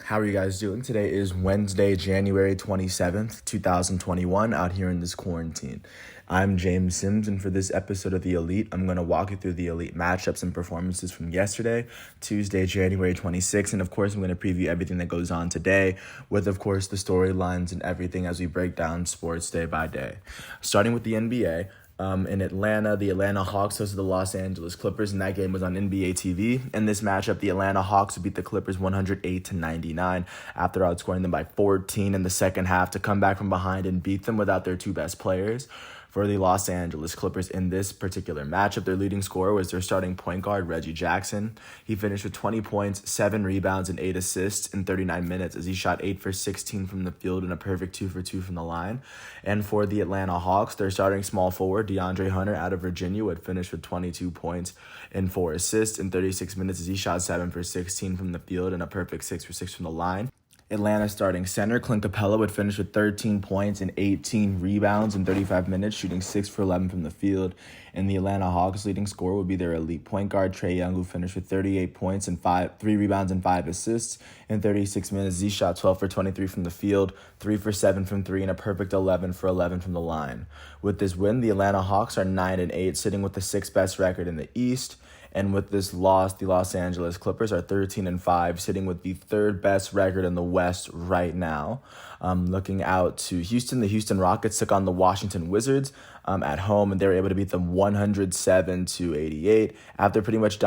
How are you guys doing? Today is Wednesday, January 27th, 2021, out here in this quarantine. I'm James Sims, and for this episode of The Elite, I'm going to walk you through the Elite matchups and performances from yesterday, Tuesday, January 26th, and of course, I'm going to preview everything that goes on today, with, of course, the storylines and everything as we break down sports day by day. Starting with the NBA, in Atlanta, the Atlanta Hawks hosted the Los Angeles Clippers, and that game was on NBA TV. In this matchup, the Atlanta Hawks beat the Clippers 108-99 after outscoring them by 14 in the second half to come back from behind and beat them without their two best players. For the Los Angeles Clippers in this particular matchup, their leading scorer was their starting point guard, Reggie Jackson. He finished with 20 points, 7 rebounds, and 8 assists in 39 minutes as he shot 8 for 16 from the field and a perfect 2 for 2 from the line. And for the Atlanta Hawks, their starting small forward, DeAndre Hunter out of Virginia, would finish with 22 points and 4 assists in 36 minutes as he shot 7 for 16 from the field and a perfect 6 for 6 from the line. Atlanta starting center, Clint Capella, would finish with 13 points and 18 rebounds in 35 minutes, shooting 6 for 11 from the field. And the Atlanta Hawks' leading scorer would be their elite point guard, Trae Young, who finished with 38 points and 3 rebounds and 5 assists in 36 minutes. He shot 12 for 23 from the field, 3 for 7 from 3, and a perfect 11 for 11 from the line. With this win, the Atlanta Hawks are 9-8, sitting with the 6th best record in the East. And with this loss, the Los Angeles Clippers are 13-5, sitting with the 3rd best record in the West right now. Looking out to Houston, the Houston Rockets took on the Washington Wizards at home, and they were able to beat them 107-88 after pretty much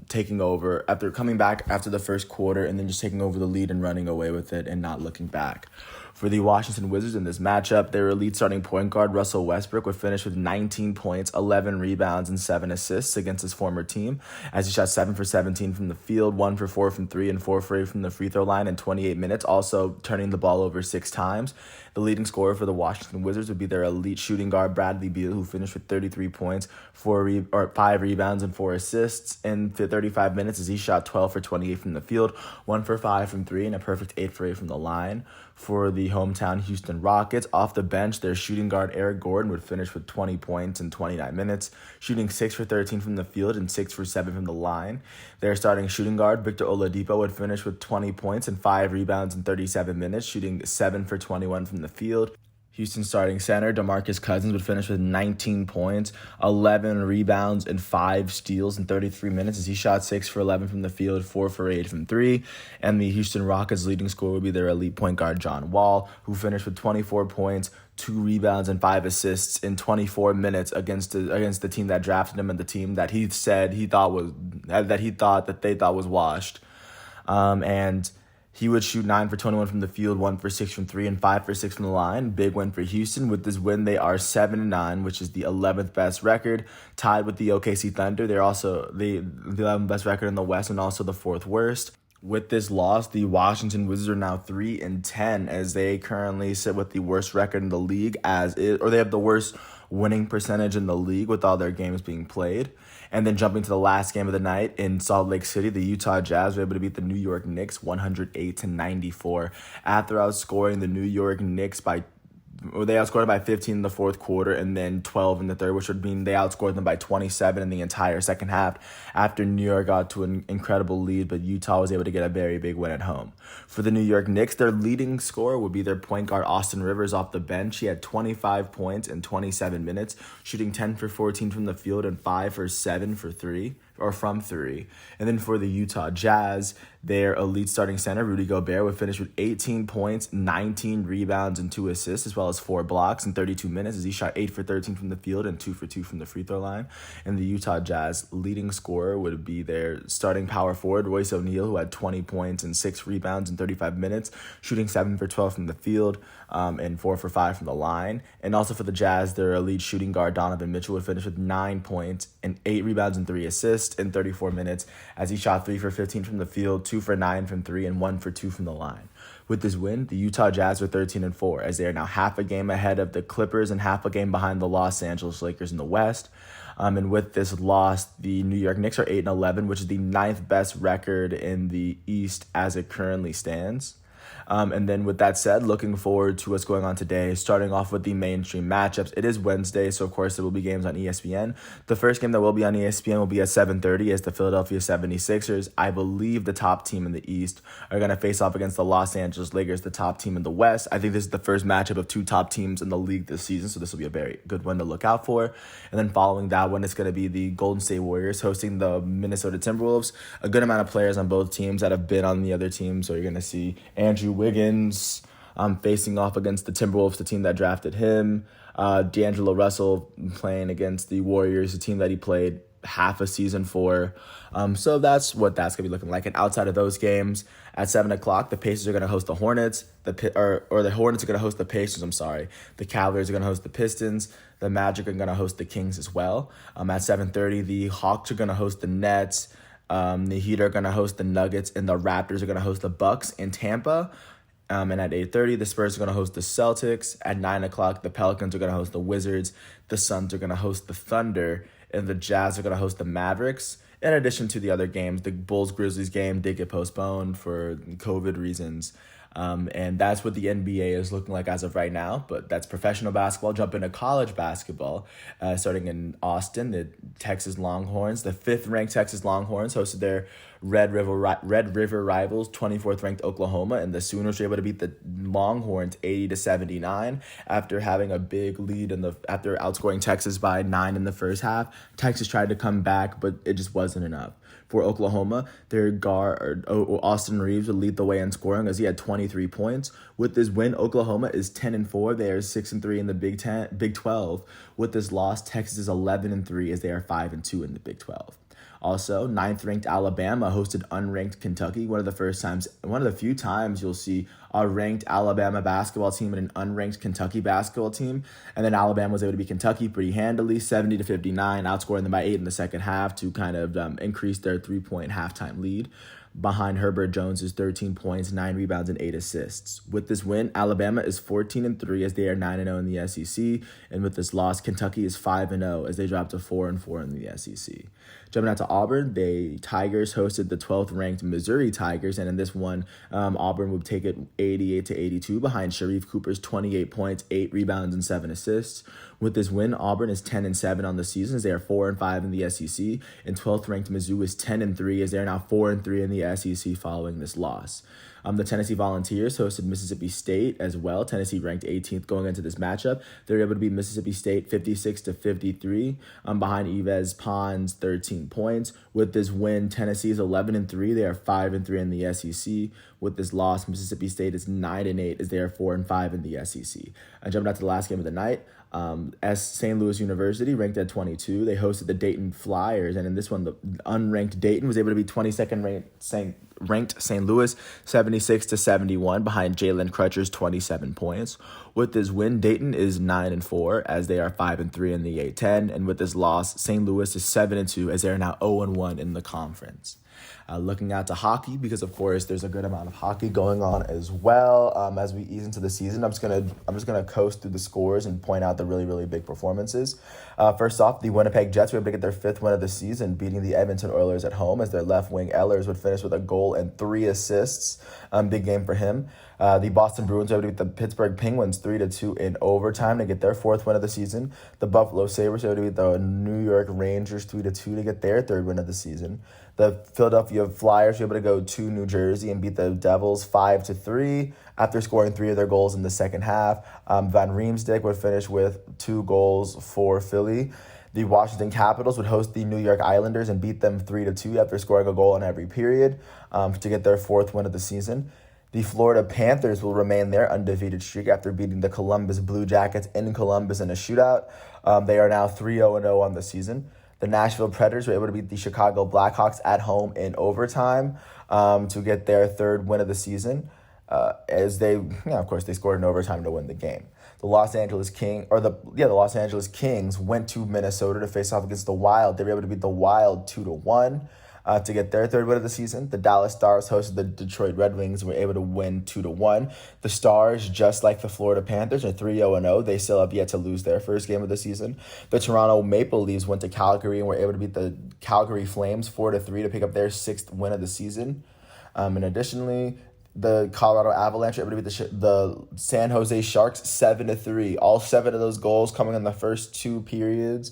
taking over, after coming back after the first quarter and then just taking over the lead and running away with it and not looking back. For the Washington Wizards in this matchup, their elite starting point guard, Russell Westbrook, would finish with 19 points, 11 rebounds, and 7 assists against his former team, as he shot 7 for 17 from the field, 1 for 4 from 3, and 4 for 8 from the free throw line in 28 minutes, also turning the ball over 6 times. The leading scorer for the Washington Wizards would be their elite shooting guard, Bradley Beal, who finished with 33 points, 5 rebounds, and 4 assists in 35 minutes as he shot 12 for 28 from the field, 1 for 5 from 3, and a perfect 8 for 8 from the line. For the hometown Houston Rockets, off the bench, their shooting guard, Eric Gordon, would finish with 20 points in 29 minutes, shooting 6 for 13 from the field and 6 for 7 from the line. Their starting shooting guard, Victor Oladipo, would finish with 20 points and 5 rebounds in 37 minutes, shooting 7 for 21 from the field. Houston starting center, DeMarcus Cousins, would finish with 19 points, 11 rebounds, and 5 steals in 33 minutes as he shot 6 for 11 from the field, 4 for 8 from 3. And the Houston Rockets' leading scorer would be their elite point guard, John Wall, who finished with 24 points, 2 rebounds, and 5 assists in 24 minutes against the team that drafted him and the team that they thought was washed. And he would shoot 9 for 21 from the field, 1 for 6 from 3, and 5 for 6 from the line. Big win for Houston. With this win, they are 7-9, which is the 11th best record, tied with the OKC Thunder. They're also the 11th best record in the West and also the 4th worst. With this loss, the Washington Wizards are now 3-10 as they currently sit with the worst record in the league they have the worst winning percentage in the league with all their games being played. And then jumping to the last game of the night in Salt Lake City, the Utah Jazz were able to beat the New York Knicks 108-94 after outscoring the New York Knicks they outscored by 15 in the 4th quarter and then 12 in the 3rd, which would mean they outscored them by 27 in the entire second half after New York got to an incredible lead, but Utah was able to get a very big win at home. For the New York Knicks, their leading scorer would be their point guard, Austin Rivers, off the bench. He had 25 points in 27 minutes, shooting 10 for 14 from the field and 5 for 7 from 3. And then for the Utah Jazz, their elite starting center, Rudy Gobert, would finish with 18 points, 19 rebounds, and 2 assists, as well as 4 blocks in 32 minutes as he shot 8 for 13 from the field and 2 for 2 from the free throw line. And the Utah Jazz leading scorer would be their starting power forward, Royce O'Neal, who had 20 points and 6 rebounds in 35 minutes, shooting 7 for 12 from the field and 4 for 5 from the line. And also for the Jazz, their elite shooting guard, Donovan Mitchell, would finish with 9 points and 8 rebounds and 3 assists in 34 minutes as he shot 3 for 15 from the field, 2 for 9 from 3, and 1 for 2 from the line. With this win, the Utah Jazz are 13-4 as they are now half a game ahead of the Clippers and half a game behind the Los Angeles Lakers in the West. And with this loss, the New York Knicks are 8-11, which is the 9th best record in the East as it currently stands. And then with that said, looking forward to what's going on today, starting off with the mainstream matchups. It is Wednesday, so of course there will be games on ESPN. The first game that will be on ESPN will be at 7:30 as the Philadelphia 76ers, I believe the top team in the East, are going to face off against the Los Angeles Lakers, the top team in the West. I think this is the first matchup of two top teams in the league this season, so this will be a very good one to look out for. And then following that one, it's going to be the Golden State Warriors hosting the Minnesota Timberwolves. A good amount of players on both teams that have been on the other team, so you're going to see Andrew Wiggins facing off against the Timberwolves, the team that drafted him. D'Angelo Russell playing against the Warriors, the team that he played half a season for. So that's what that's going to be looking like. And outside of those games, at 7 o'clock, the Pacers are going to host the Hornets. The Hornets are going to host the Pacers, I'm sorry. The Cavaliers are going to host the Pistons. The Magic are going to host the Kings as well. At 7:30, the Hawks are going to host the Nets. The Heat are going to host the Nuggets. And the Raptors are going to host the Bucks in Tampa. And at 8:30, the Spurs are going to host the Celtics. At 9 o'clock, the Pelicans are going to host the Wizards. The Suns are going to host the Thunder. And the Jazz are going to host the Mavericks. In addition to the other games, the Bulls-Grizzlies game did get postponed for COVID reasons. And that's what the NBA is looking like as of right now. But that's professional basketball. Jump into college basketball. Starting in Austin, the Texas Longhorns, the 5th-ranked Texas Longhorns hosted their Red River rivals, 24th ranked Oklahoma, and the Sooners were able to beat the Longhorns 80-79 after having a big lead after outscoring Texas by 9 in the first half. Texas tried to come back, but it just wasn't enough. For Oklahoma, their guard Austin Reeves would lead the way in scoring as he had 23 points. With this win, Oklahoma is 10-4. They are 6-3 in the Big 12. With this loss, Texas is 11-3 as they are 5-2 in the Big 12. Also, 9th-ranked Alabama hosted unranked Kentucky. One of the few times you'll see a ranked Alabama basketball team and an unranked Kentucky basketball team. And then Alabama was able to beat Kentucky pretty handily, 70-59, outscoring them by 8 in the second half to kind of increase their 3-point halftime lead. Behind Herbert Jones is 13 points, 9 rebounds, and 8 assists. With this win, Alabama is 14-3 as they are 9-0 in the SEC. And with this loss, Kentucky is 5-0 as they drop to 4-4 in the SEC. Jumping out to Auburn, the Tigers hosted the 12th-ranked Missouri Tigers, and in this one, Auburn would take it 88-82 behind Sharif Cooper's 28 points, 8 rebounds, and 7 assists. With this win, Auburn is 10-7 on the season as they are 4-5 in the SEC, and 12th-ranked Mizzou is 10-3 as they are now 4-3 in the SEC following this loss. The Tennessee Volunteers hosted Mississippi State as well. Tennessee ranked 18th going into this matchup. They were able to beat Mississippi State 56-53 behind Yves Pond's 13 points. With this win, Tennessee is 11-3. They are 5-3 in the SEC. With this loss, Mississippi State is 9-8 as they are 4-5 in the SEC. Jumping out to the last game of the night, as St. Louis University, ranked at 22, they hosted the Dayton Flyers, and in this one, the unranked Dayton was able to beat 22nd ranked St. Louis 76-71 behind Jalen Crutcher's 27 points. With this win, Dayton is 9-4 as they are 5-3 in the A-10, and with this loss, St. Louis is 7-2 as they are now 0-1 in the conference. Looking out to hockey, because of course there's a good amount of hockey going on as well. As we ease into the season, I'm just gonna coast through the scores and point out the really, really big performances. First off, the Winnipeg Jets were able to get their 5th win of the season, beating the Edmonton Oilers at home as their left wing Ehlers would finish with a goal and 3 assists. Big game for him. The Boston Bruins were able to beat the Pittsburgh Penguins 3-2 in overtime to get their 4th win of the season. The Buffalo Sabres were able to beat the New York Rangers 3-2 to get their 3rd win of the season. The Philadelphia Flyers were able to go to New Jersey and beat the Devils 5-3 after scoring 3 of their goals in the second half. Van Riemsdyk would finish with 2 goals for Philly. The Washington Capitals would host the New York Islanders and beat them 3-2 after scoring a goal in every period to get their 4th win of the season. The Florida Panthers will remain their undefeated streak after beating the Columbus Blue Jackets in Columbus in a shootout. They are now 3-0 on the season. The Nashville Predators were able to beat the Chicago Blackhawks at home in overtime to get their 3rd win of the season. As they, of course, they scored in overtime to win the game. The Los Angeles Kings went to Minnesota to face off against the Wild. They were able to beat the Wild 2-1. To get their 3rd win of the season. The Dallas Stars hosted the Detroit Red Wings and were able to win 2-1. The Stars, just like the Florida Panthers, are 3-0. They still have yet to lose their 1st game of the season. The Toronto Maple Leafs went to Calgary and were able to beat the Calgary Flames 4-3 to pick up their 6th win of the season. And additionally, The Colorado Avalanche were able to beat the San Jose Sharks 7-3. All 7 of those goals coming in the first 2 periods.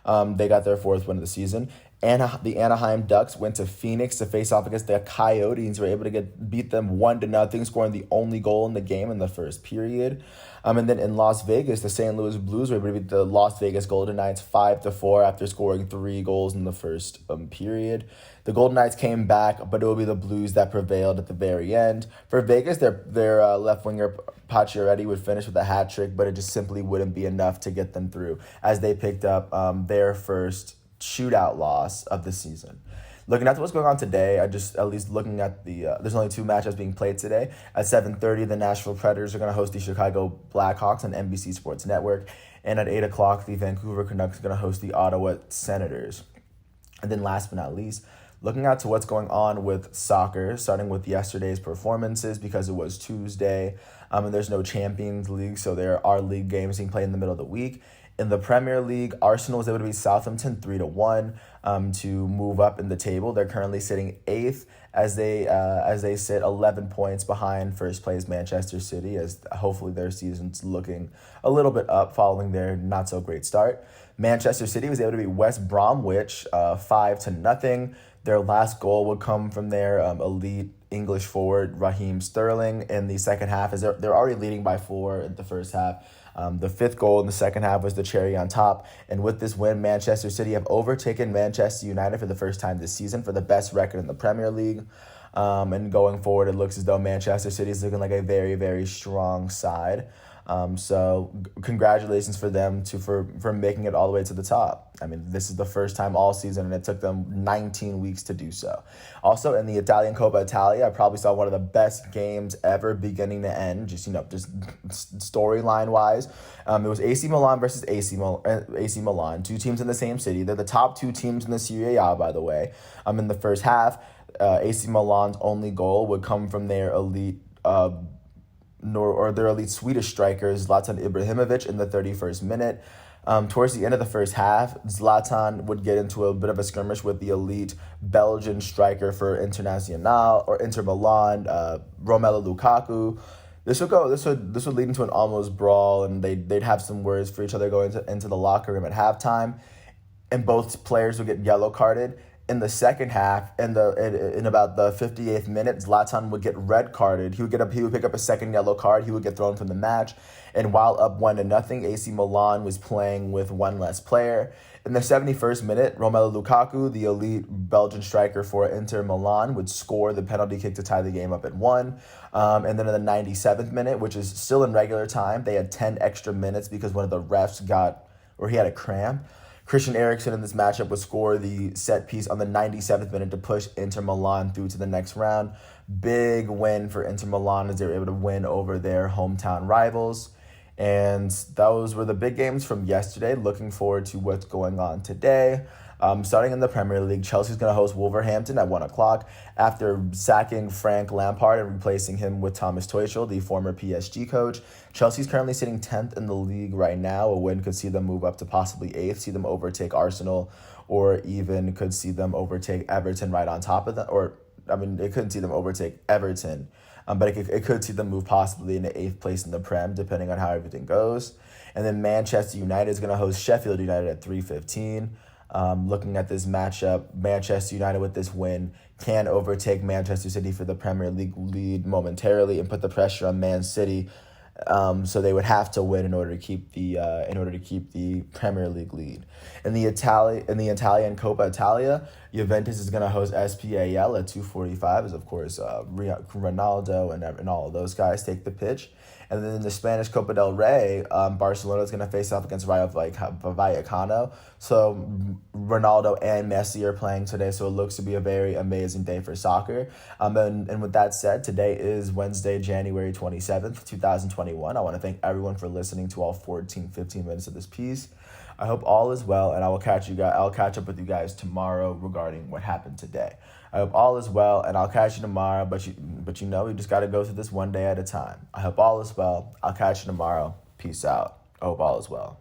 They got their 4th win of the season. The Anaheim Ducks went to Phoenix to face off against the Coyotes. Were able to beat them 1-0, scoring the only goal in the game in the first period. And then in Las Vegas, the St. Louis Blues were able to beat the Las Vegas Golden Knights 5-4 after scoring 3 goals in the first period. The Golden Knights came back, but it will be the Blues that prevailed at the very end. For Vegas, their left winger Pacioretty would finish with a hat trick, but it just simply wouldn't be enough to get them through as they picked up their first shootout loss of the season. Looking at what's going on today, looking at there's only 2 matchups being played today. At 7:30, the Nashville Predators are going to host the Chicago Blackhawks on NBC Sports Network. And at 8 o'clock, the Vancouver Canucks are going to host the Ottawa Senators. And then last but not least, looking out to what's going on with soccer, starting with yesterday's performances because it was Tuesday, and there's no Champions League, so there are league games being played in the middle of the week. In the Premier League, Arsenal was able to beat Southampton 3-1 to move up in the table. They're currently sitting 8th as they sit 11 points behind first place Manchester City, as hopefully their season's looking a little bit up following their not so great start. Manchester City was able to beat West Bromwich 5-0. Their last goal would come from their elite English forward Raheem Sterling in the second half, as they're already leading by 4 in the first half. The 5th goal in the second half was the cherry on top. And with this win, Manchester City have overtaken Manchester United for the first time this season for the best record in the Premier League. And going forward, it looks as though Manchester City is looking like a very, very strong side. So congratulations for them for making it all the way to the top. I mean, this is the first time all season, and it took them 19 weeks to do so. Also, in the Italian Coppa Italia, I probably saw one of the best games ever beginning to end, just storyline-wise. It was AC Milan versus AC Milan, 2 teams in the same city. They're the top 2 teams in the Serie A, by the way. In the first half, AC Milan's only goal would come from their elite their elite Swedish strikers, Zlatan Ibrahimovic, in the 31st minute. Towards the end of the first half, Zlatan would get into a bit of a skirmish with the elite Belgian striker for Inter Milan, Romelu Lukaku. This would lead into an almost brawl, and they'd have some words for each other going into the locker room at halftime, and both players would get yellow carded. In the second half, in about the 58th minute, Zlatan would get red carded. He would pick up a second yellow card. He would get thrown from the match. And while up 1-0, AC Milan was playing with 1 less player. In the 71st minute, Romelu Lukaku, the elite Belgian striker for Inter Milan, would score the penalty kick to tie the game up at 1. And then in the 97th minute, which is still in regular time, they had 10 extra minutes because one of the refs he had a cramp. Christian Eriksen in this matchup would score the set piece on the 97th minute to push Inter Milan through to the next round. Big win for Inter Milan as they were able to win over their hometown rivals. And those were the big games from yesterday. Looking forward to what's going on today. Starting in the Premier League, Chelsea's going to host Wolverhampton at 1 o'clock after sacking Frank Lampard and replacing him with Thomas Tuchel, the former PSG coach. Chelsea's currently sitting 10th in the league right now. A win could see them move up to possibly 8th, see them overtake Arsenal, or even could see them overtake Everton right on top of them. It couldn't see them overtake Everton, but it could see them move possibly into 8th place in the Prem, depending on how everything goes. And then Manchester United is going to host Sheffield United at 3:15. Looking at this matchup, Manchester United with this win can overtake Manchester City for the Premier League lead momentarily and put the pressure on Man City. So they would have to win in order to keep the Premier League lead. In the Italian Coppa Italia, Juventus is going to host SPAL at 2:45, as of course Ronaldo and all of those guys take the pitch. And then in the Spanish Copa del Rey, Barcelona is going to face off against Rayo Vallecano. So Ronaldo and Messi are playing today, so it looks to be a very amazing day for soccer. And with that said, today is Wednesday, January 27th, 2021. I want to thank everyone for listening to all 15 minutes of this piece. I hope all is well, and I'll catch up with you guys tomorrow regarding what happened today. I hope all is well, and I'll catch you tomorrow, but you just got to go through this one day at a time. I hope all is well. I'll catch you tomorrow. Peace out. I hope all is well.